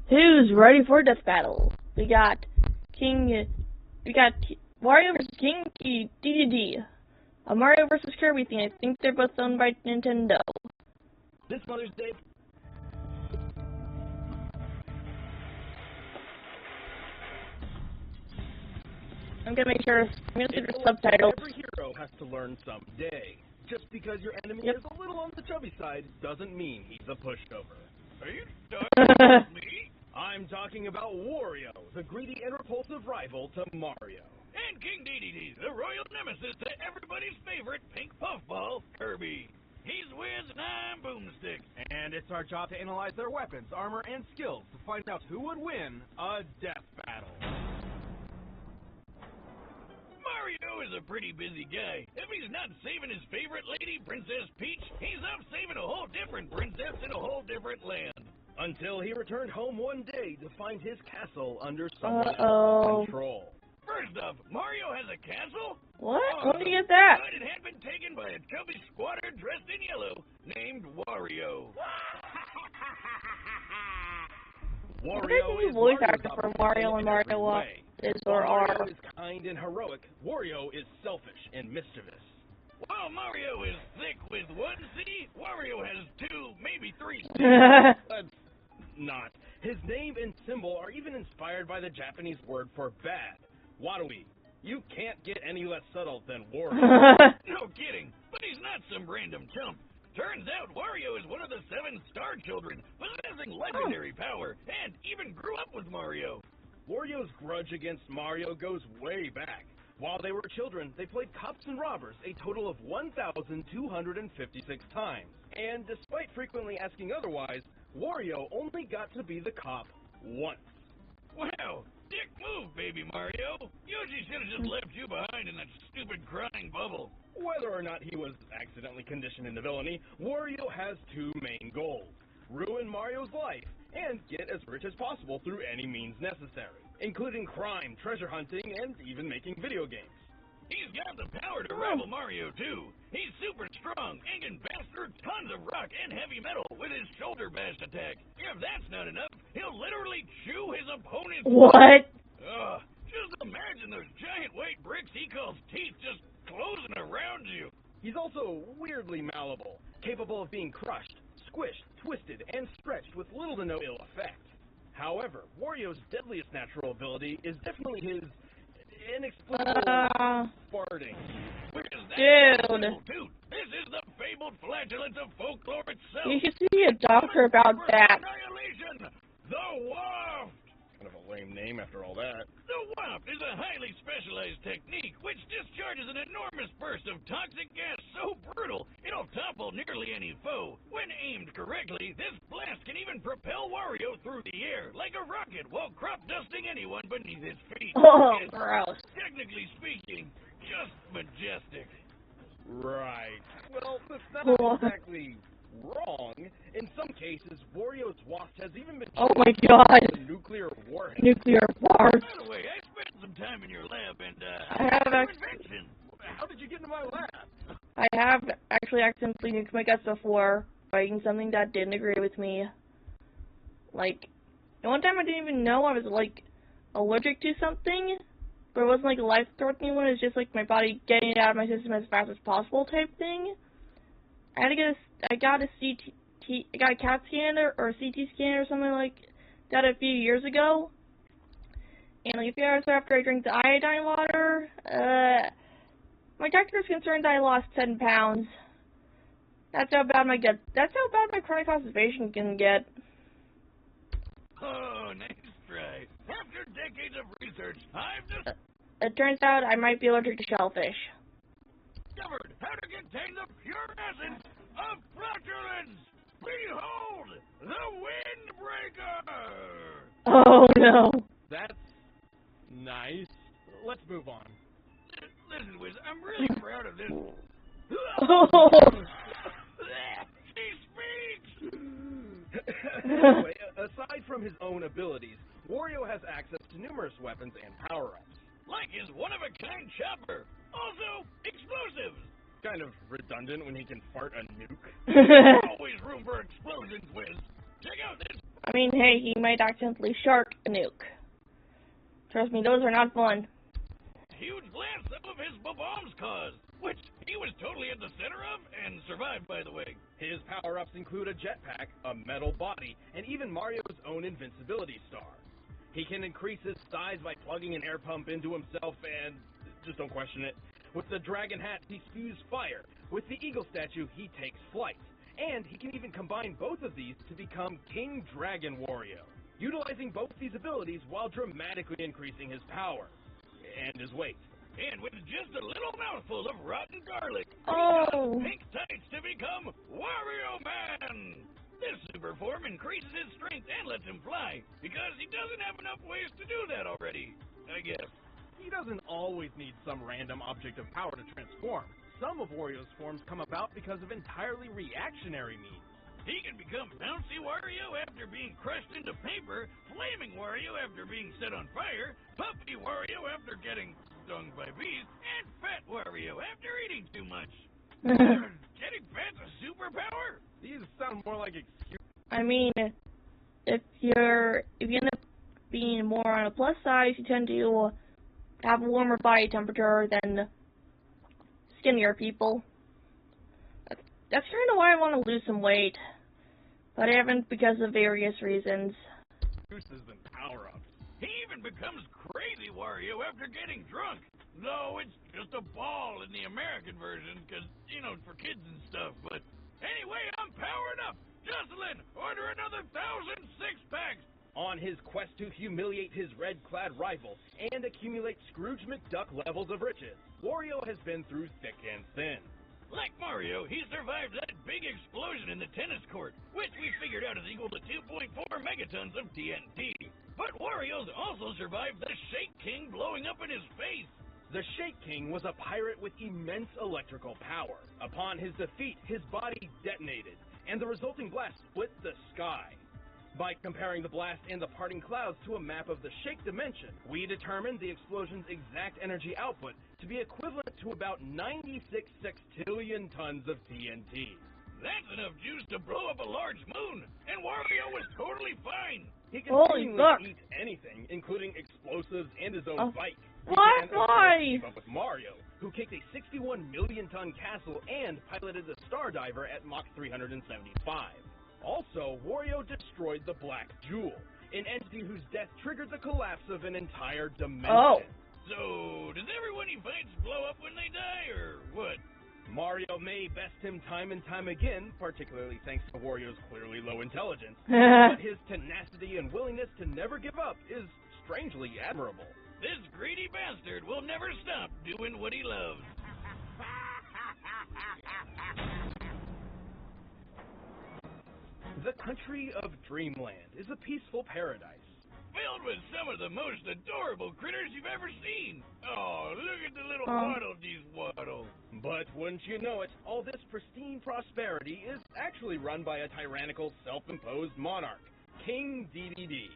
Who's ready for a death battle? We got Wario versus King Dedede. A Mario versus Kirby thing. I think they're both owned by Nintendo. This Mother's Day. I'm gonna make sure. I'm gonna see the subtitles. Every hero has to learn someday. Just because your enemy is a little on the chubby side doesn't mean he's a pushover. Are you talking about me? I'm talking about Wario, the greedy and repulsive rival to Mario. And King Dedede, the royal nemesis to everybody's favorite pink puffball, Kirby. He's Wiz and I'm Boomstick. And it's our job to analyze their weapons, armor, and skills to find out who would win a death battle. Mario is a pretty busy guy. If he's not saving his favorite lady, Princess Peach, he's off saving a whole different princess in a whole different land. Until he returned home one day to find his castle under someone else's control. First off, Mario has a castle? What? Let me get that. But it had been taken by a chubby squatter dressed in yellow named Wario. Wario is voice actor for Mario and Mario is or are. Mario is kind and heroic. Wario is selfish and mischievous. While Mario is thick with one C, Wario has two, maybe three C's. That's not. His name and symbol are even inspired by the Japanese word for bad. Wadawi. You can't get any less subtle than Wario. No kidding, but he's not some random chump. Turns out Wario is one of the 7 star children, possessing legendary power, and even grew up with Mario. Wario's grudge against Mario goes way back. While they were children, they played cops and robbers a total of 1,256 times. And despite frequently asking otherwise, Wario only got to be the cop once. Wow, dick move, baby Mario. Yoshi should have just left you behind in that stupid crying bubble. Whether or not he was accidentally conditioned into villainy, Wario has 2 main goals. Ruin Mario's life, and get as rich as possible through any means necessary, including crime, treasure hunting, and even making video games. He's got the power to rival Mario, too. He's super strong and can bash through tons of rock and heavy metal with his shoulder bash attack. If that's not enough, he'll literally chew his opponent's... What? Just imagine those giant white bricks he calls teeth just closing around you. He's also weirdly malleable, capable of being crushed, squished, twisted, and stretched with little to no ill effect. However, Wario's deadliest natural ability is definitely his inexplicable farting. Dude. This is the fabled flatulence of folklore itself. You should see a doctor about that. Annihilation. The Waft. Kind of a lame name after all that. The Waft is a highly specialized technique which discharges an enormous burst of toxic gas so brutal it'll topple nearly any foe. When aimed correctly, this blast can even propel Wario through the air like a rocket while crop dusting anyone beneath his feet. Oh, gross. Technically speaking, just majestic. Right. Well, that's not exactly wrong. In some cases, Wario's Waft has even been my god. Nuclear warhead. Nuclear warhead. By the way, I spent some time in your lab and I have invention. How did you get into my lab? I have actually accidentally nuked my guts before by eating something that didn't agree with me. Like, the one time I didn't even know I was like allergic to something, but it wasn't like a life-threatening one. It was just like my body getting it out of my system as fast as possible type thing. I got a CAT scanner or a CT scanner or something like that a few years ago. And like a few hours after I drank the iodine water, my doctor was concerned that I lost 10 pounds. That's how bad my chronic constipation can get. Oh, nice try. After decades of research, I've just It turns out I might be allergic to shellfish. discovered how to contain the pure essence of flatulence. Behold, the Windbreaker. Oh no. That's nice. Let's move on. Listen, Wiz, I'm really proud of this. He speaks! Anyway, aside from his own abilities, Wario has access to numerous weapons and power-ups. Like his one-of-a-kind chopper. Also, explosives. Kind of redundant when he can fart a nuke. Always room for explosions, Wiz. Check out this I mean, hey, he might accidentally shark a nuke. Trust me, those are not fun. Huge blast some of his bombs caused, which he was totally at the center of and survived, by the way. His power-ups include a jetpack, a metal body, and even Mario's own invincibility star. He can increase his size by plugging an air pump into himself and... just don't question it. With the dragon hat, he spews fire. With the eagle statue, he takes flight. And he can even combine both of these to become King Dragon Wario, utilizing both these abilities while dramatically increasing his power and his weight. And with just a little mouthful of rotten garlic, he got pink tights to become Wario Man! This super form increases his strength and lets him fly, because he doesn't have enough ways to do that already, I guess. He doesn't always need some random object of power to transform. Some of Wario's forms come about because of entirely reactionary means. He can become Bouncy Wario after being crushed into paper, Flaming Wario after being set on fire, Puppy Wario after getting stung by bees, and Fat Wario after eating too much. Getting fat's a superpower? These sound more like excuses. I mean, if you end up being more on a plus size, you tend to have a warmer body temperature than skinnier people. That's kind of why I want to lose some weight, but I haven't because of various reasons. Excuses and power-ups. He even becomes Crazy Wario after getting drunk. Though it's just a ball in the American version, because, you know, for kids and stuff. But anyway, I'm powered up. Jocelyn, order another 1,000 six-packs. On his quest to humiliate his red-clad rival and accumulate Scrooge McDuck levels of riches, Wario has been through thick and thin. Like Mario, he survived that big explosion in the tennis court, which we figured out is equal to 2.4 megatons of TNT. But Wario's also survived the Shake King blowing up in his face. The Shake King was a pirate with immense electrical power. Upon his defeat, his body detonated, and the resulting blast split the sky. By comparing the blast and the parting clouds to a map of the Shake dimension, we determined the explosion's exact energy output to be equivalent to about 96 sextillion tons of TNT. That's enough juice to blow up a large moon, and Wario was totally fine. He can seemingly eat anything, including explosives and his own bike. Why? Keep up with Mario, who kicked a 61 million ton castle and piloted the Star Diver at Mach 375. Also, Wario destroyed the Black Jewel, an entity whose death triggered the collapse of an entire dimension. So, does everyone he fights blow up when they die, or what? Mario may best him time and time again, particularly thanks to Wario's clearly low intelligence, but his tenacity and willingness to never give up is strangely admirable. This greedy bastard will never stop doing what he loves. The country of Dreamland is a peaceful paradise, filled with some of the most adorable critters you've ever seen. Oh, look at the little waddle-dees waddle. But wouldn't you know it, all this pristine prosperity is actually run by a tyrannical, self-imposed monarch, King Dedede.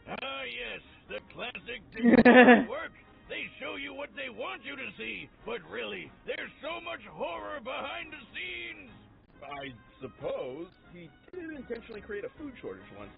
Ah, yes, the classic dictator work. They show you what they want you to see, but really, there's so much horror behind the scenes. I suppose he did intentionally create a food shortage once.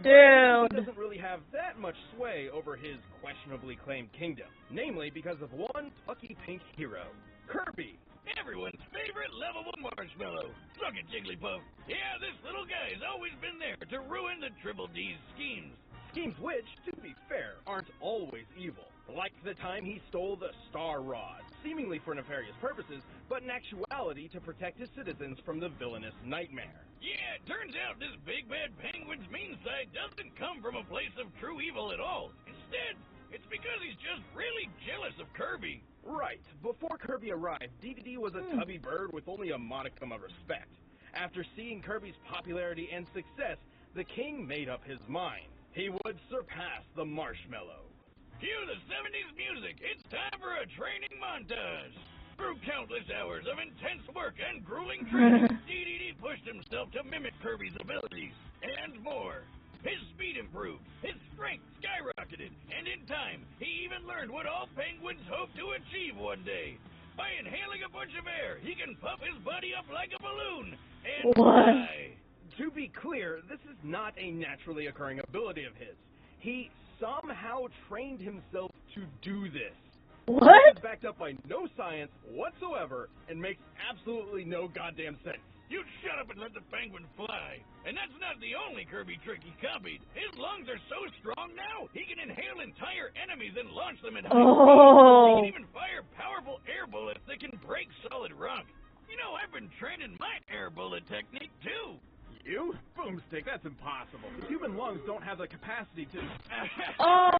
Dude. He doesn't really have that much sway over his questionably claimed kingdom, namely because of one plucky pink hero, Kirby. Everyone's favorite lovable marshmallow. Look at Jigglypuff. Yeah, this little guy's always been there to ruin the Triple D's schemes. Schemes which, to be fair, aren't always evil. Like the time he stole the Star Rod, seemingly for nefarious purposes, but in actuality to protect his citizens from the villainous Nightmare. Yeah, it turns out this big bad penguin's mean side doesn't come from a place of true evil at all. Instead, it's because he's just really jealous of Kirby. Right. Before Kirby arrived, Dedede was a tubby bird with only a modicum of respect. After seeing Kirby's popularity and success, the king made up his mind. He would surpass the marshmallow. Cue the 70s music. It's time for a training montage. Through countless hours of intense work and grueling training, Dedede pushed himself to mimic Kirby's abilities and more. His speed improved, his strength skyrocketed, and in time, he even learned what all penguins hope to achieve one day. By inhaling a bunch of air, he can puff his body up like a balloon and fly. To be clear, this is not a naturally occurring ability of his. He somehow trained himself to do this. What? It is backed up by no science whatsoever and makes absolutely no goddamn sense. You shut up and let the penguin fly. And that's not the only Kirby trick he copied. His lungs are so strong now, he can inhale entire enemies and launch them at high speed. He can even fire powerful air bullets that can break solid rock. You know, I've been training my air bullet technique, too. You? Boomstick, that's impossible. Human lungs don't have the capacity to... Oh.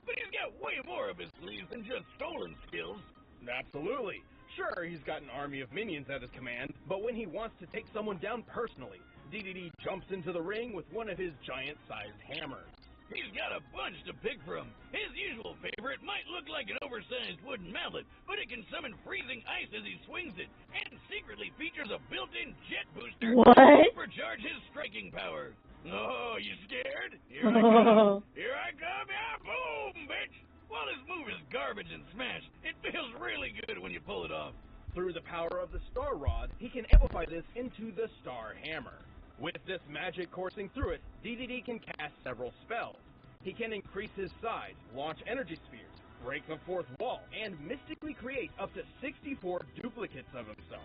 But he's got way more up his sleeves than just stolen skills. Absolutely. Sure, he's got an army of minions at his command, but when he wants to take someone down personally, Dedede jumps into the ring with one of his giant-sized hammers. He's got a bunch to pick from. His usual favorite might look like an oversized wooden mallet, but it can summon freezing ice as he swings it, and secretly features a built-in jet booster What? to supercharge his striking power. Oh, you scared? Here I come. Here I come. Yeah, boom, bitch. While this move is garbage and smash, it feels really good when you pull it off. Through the power of the Star Rod, he can amplify this into the Star Hammer. With this magic coursing through it, Dedede can cast several spells. He can increase his size, launch energy spheres, break the fourth wall, and mystically create up to 64 duplicates of himself.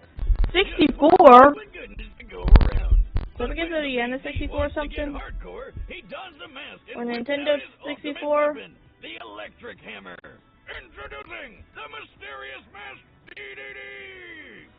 64? Good goodness to go around. Don't forget that he had a 64 or something. Hardcore, he dons the mask Or and Nintendo whips out his 64. ultimate weapon, the electric hammer. Introducing the mysterious mask Dedede.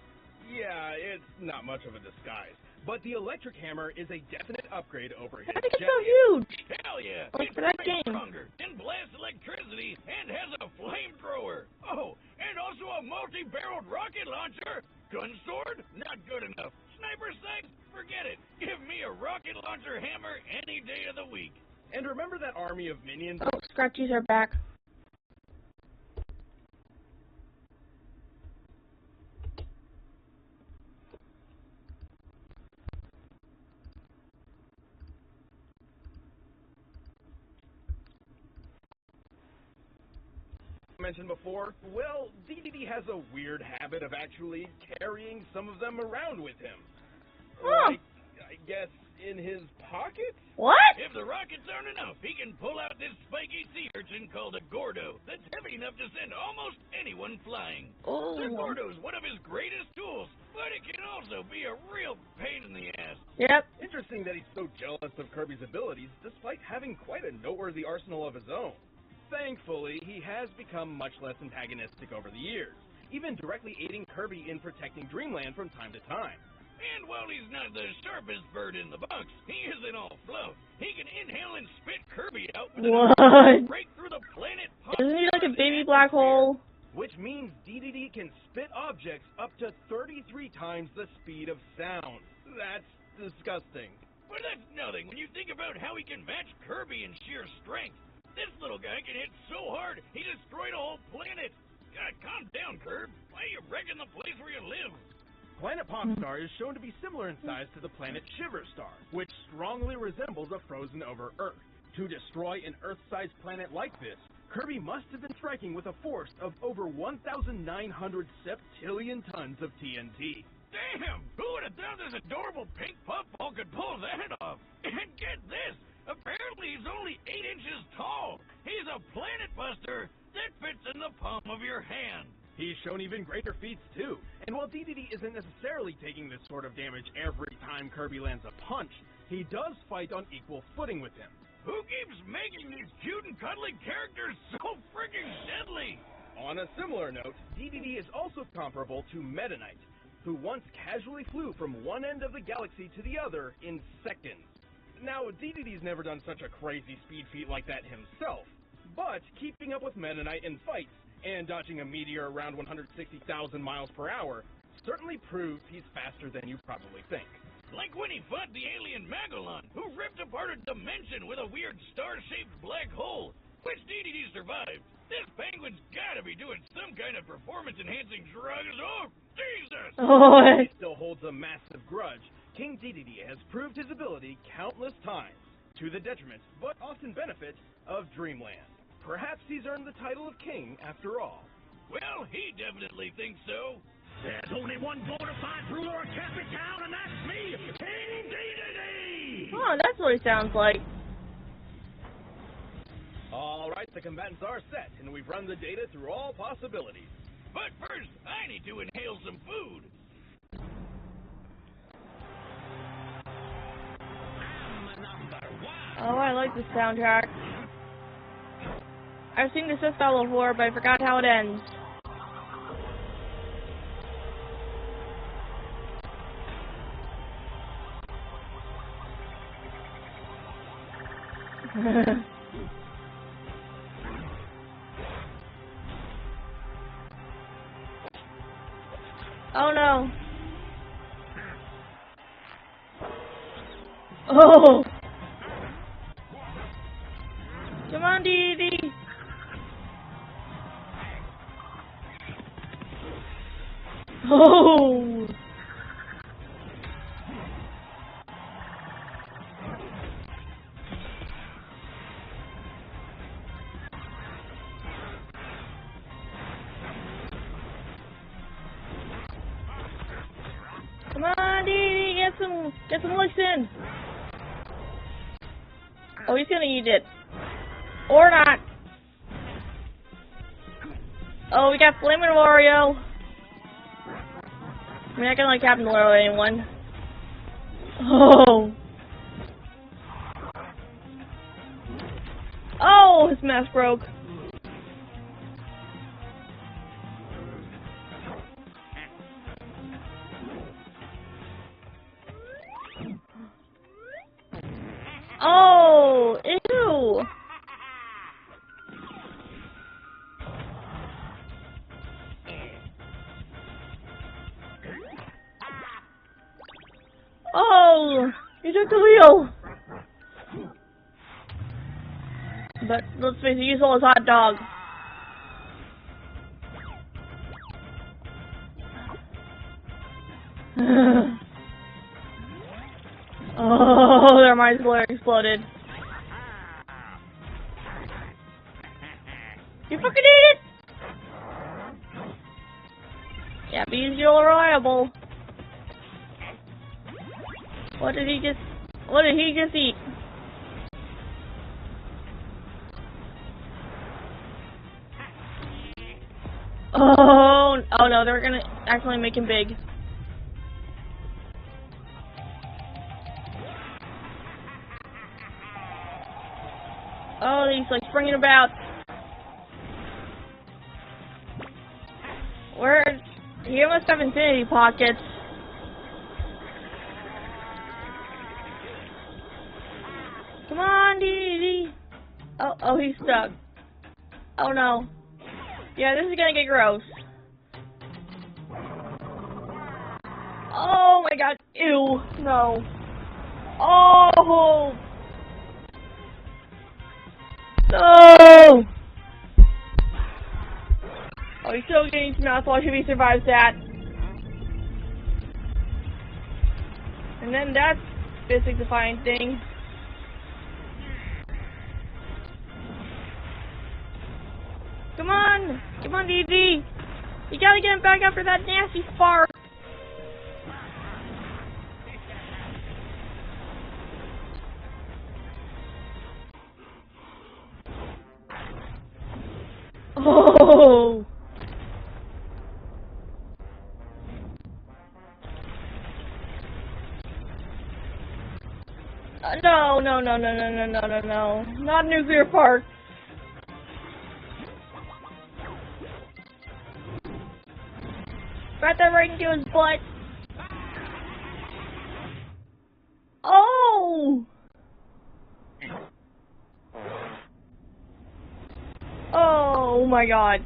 Yeah, it's not much of a disguise, but the electric hammer is a definite upgrade over his I think it's jet so hammer. huge. Hell yeah! Like It's for that way game. stronger, can blast electricity, and has a flamethrower. Oh, and also a multi-barreled rocket launcher. Gun sword? Not good enough. Sniper sights? Forget it. Give me a rocket launcher hammer any day of the week. And remember that army of minions? Oh, Scratchies are back. Mentioned before, well, Dedede has a weird habit of actually carrying some of them around with him. Huh. Like, I guess in his pocket? What? If the rockets aren't enough, he can pull out this spiky sea urchin called a Gordo that's heavy enough to send almost anyone flying. The Oh. Gordo's one of his greatest tools, but it can also be a real pain in the ass. Yep. Interesting that he's so jealous of Kirby's abilities, despite having quite a noteworthy arsenal of his own. Thankfully, he has become much less antagonistic over the years, even directly aiding Kirby in protecting Dreamland from time to time. And while he's not the sharpest bird in the box, he isn't all fluff. He can inhale and spit Kirby out with What? break through the planet. Isn't he like a baby black hole? Which means Dedede can spit objects up to 33 times the speed of sound. That's disgusting. But that's nothing when you think about how he can match Kirby in sheer strength. This little guy can hit so hard, he destroyed a whole planet. God, calm down, Kirb. Why are you wrecking the place where you live? Planet Popstar is shown to be similar in size to the planet Shiverstar, which strongly resembles a frozen-over Earth. To destroy an Earth-sized planet like this, Kirby must have been striking with a force of over 1,900 septillion tons of TNT. Damn! Who would have thought this adorable pink puffball could pull that off? And get this! Apparently he's only 8 inches tall. He's a planet buster that fits in the palm of your hand. He's shown even greater feats, too. And while Dedede isn't necessarily taking this sort of damage every time Kirby lands a punch, he does fight on equal footing with him. Who keeps making these cute and cuddly characters so freaking deadly? On a similar note, Dedede is also comparable to Meta Knight, who once casually flew from one end of the galaxy to the other in seconds. Now, Dedede's never done such a crazy speed feat like that himself, but keeping up with Meta Knight in fights and dodging a meteor around 160,000 miles per hour certainly proves he's faster than you probably think. Like when he fought the alien Magellan, who ripped apart a dimension with a weird star-shaped black hole, which Dedede survived. This penguin's gotta be doing some kind of performance-enhancing drugs. Oh, Jesus! Oh. He still holds a massive grudge. King Dedede has proved his ability countless times, to the detriment, but often benefit, of Dreamland. Perhaps he's earned the title of king after all. Well, he definitely thinks so. There's only one bona fide ruler of Cappy Town, and that's me, King Dedede! Oh, that's what he sounds like. All right, the combatants are set, and we've run the data through all possibilities. But first, I need to inhale some food. Oh, I like this soundtrack. I've seen this style before, but I forgot how it ends. Oh no. Oh! Come on, Dedede! Oh! Come on, Dedede, get some licks in. Oh, he's gonna eat it. Or not. Oh, we got Flamin' Wario. I mean, I can like Captain Wario anyone. Oh. Oh, his mask broke. Oh, ew. Oh, he took the wheel. But let's face it, he stole his hot dog. Oh, their mind flare exploded. You fucking ate it! Yeah, but he's real reliable. What did he just eat? Oh no, they're gonna actually make him big. Oh, he's like springing about. He must have infinity pockets. Come on, Dedede. Oh, he's stuck. Oh no. Yeah, this is gonna get gross. Oh my god. Ew. No. Oh. No. Oh, he's still getting some mouthwash if he survives that. And then that's physics defying thing. Come on! Come on, Dedede! You gotta get him back after that nasty fart! Oh! No, not nuclear park. Got that right into his butt. Oh! Oh my god.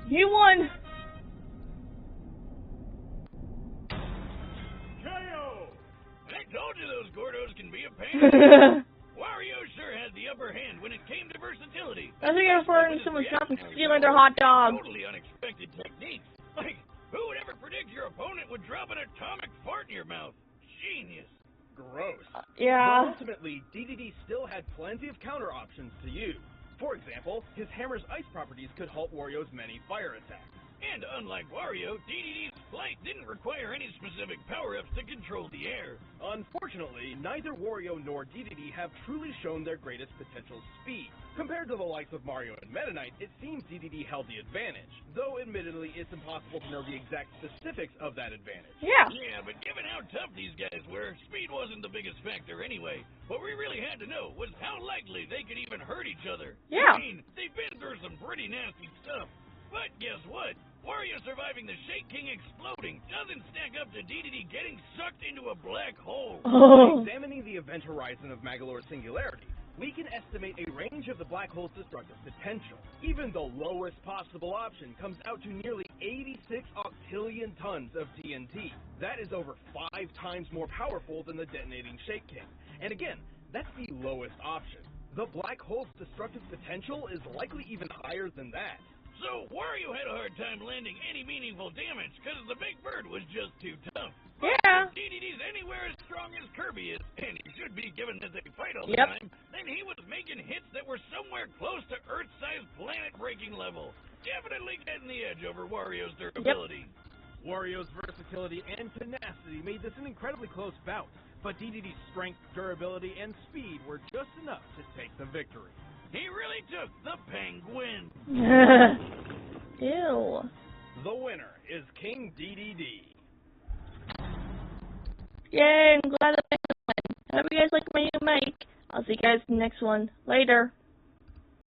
He won! I told you those Gordos can be a pain. Wario sure had the upper hand when it came to versatility. I think I'm referring to someone stealing their hot dog. Totally unexpected techniques. Like, who would ever predict your opponent would drop an atomic fart in your mouth? Genius. Gross. Yeah. But ultimately, Dedede still had plenty of counter options to use. For example, his hammer's ice properties could halt Wario's many fire attacks. And unlike Wario, Dedede's flight didn't require any specific power-ups to control the air. Unfortunately, neither Wario nor Dedede have truly shown their greatest potential speed. Compared to the likes of Mario and Meta Knight, it seems Dedede held the advantage, though admittedly it's impossible to know the exact specifics of that advantage. Yeah. Yeah, but given how tough these guys were, speed wasn't the biggest factor anyway. What we really had to know was how likely they could even hurt each other. Yeah. I mean, they've been through some pretty nasty stuff. But guess what? Wario surviving the Shake King exploding doesn't stack up to Dedede getting sucked into a black hole. Oh. Examining the event horizon of Magolor's singularity, we can estimate a range of the black hole's destructive potential. Even the lowest possible option comes out to nearly 86 octillion tons of TNT. That is over 5 times more powerful than the detonating Shake King. And again, that's the lowest option. The black hole's destructive potential is likely even higher than that. So Wario had a hard time landing any meaningful damage because the big bird was just too tough. Yeah. If Dedede's anywhere as strong as Kirby is, and he should be given as they fight all the Yep. time, then he was making hits that were somewhere close to Earth-sized planet-breaking level. Definitely getting the edge over Wario's durability. Wario's versatility and tenacity made this an incredibly close bout, but Dedede's strength, durability, and speed were just enough to take the victory. He really took the penguin. Ew. The winner is King Dedede. Yay, I'm glad that I won. I hope you guys like my new mic. I'll see you guys in the next one. Later.